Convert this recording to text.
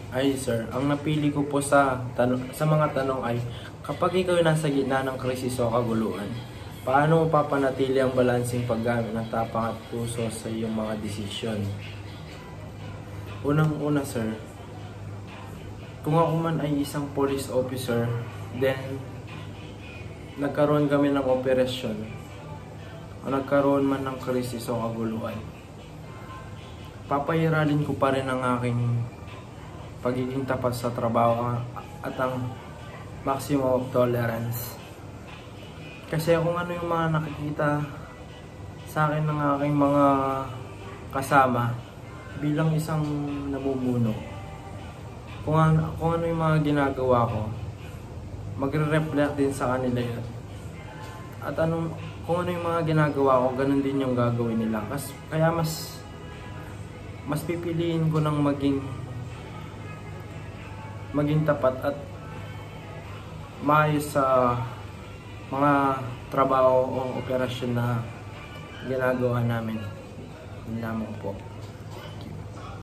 Ay sir, ang napili ko po sa mga tanong ay, kapag ikaw ay nasa gitna ng krisis o kaguluhan, paano mo papanatili ang balansing paggamit ng tapang at puso sa iyong mga desisyon? Unang-una sir, kung ako man ay isang police officer, then nagkaroon kami ng operasyon o nagkaroon man ng krisis o kaguluhan, papayaralin ko pa rin ang aking pagiging tapat sa trabaho at ang maximum of tolerance. Kasi kung ano yung mga nakikita sa akin ng aking mga kasama bilang isang namumuno, kung ano yung mga ginagawa ko, magre-reflect din sa kanila yun. At kung ano yung mga ginagawa ko, ganun din yung gagawin nila. Kaya mas pipiliin ko ng maging tapat at maayos sa mga trabaho o operasyon na ginagawa namin. Yun lamang po.